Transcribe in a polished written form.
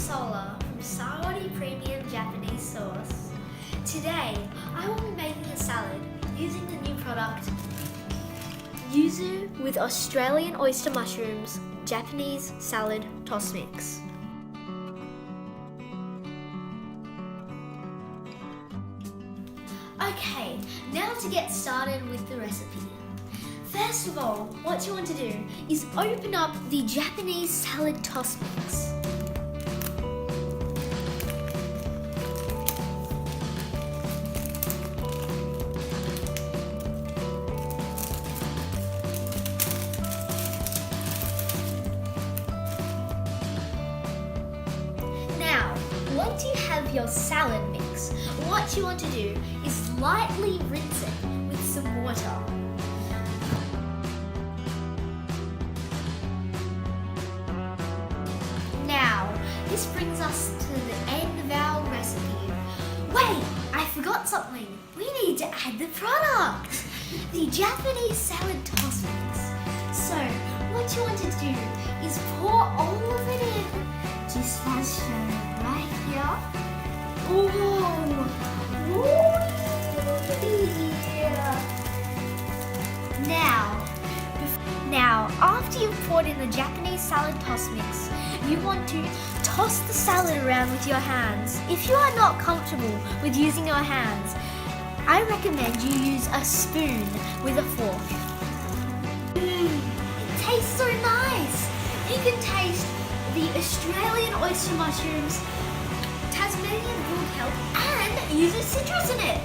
Sola from SAORI Premium Japanese Sauce. Today, I will be making a salad using the new product Yuzu with Australian oyster mushrooms Japanese salad toss mix. Okay, now to get started with the recipe. First of all, what you want to do is open up the Japanese salad toss mix. Now, once you have your salad mix, what you want to do is lightly rinse it with some water. Now, this brings us to the end of our recipe. Wait, I forgot something. We need to add the product, the Japanese salad toss mix. So, what you want to do is pour all of it in, just as shown right here. Now, after you've poured in the Japanese salad toss mix, you want to toss the salad around with your hands. If you are not comfortable with using your hands, I recommend you use a spoon with a fork. It tastes so nice. You can taste the Australian oyster mushrooms, Tasmanian bull kelp, and use citrus in it.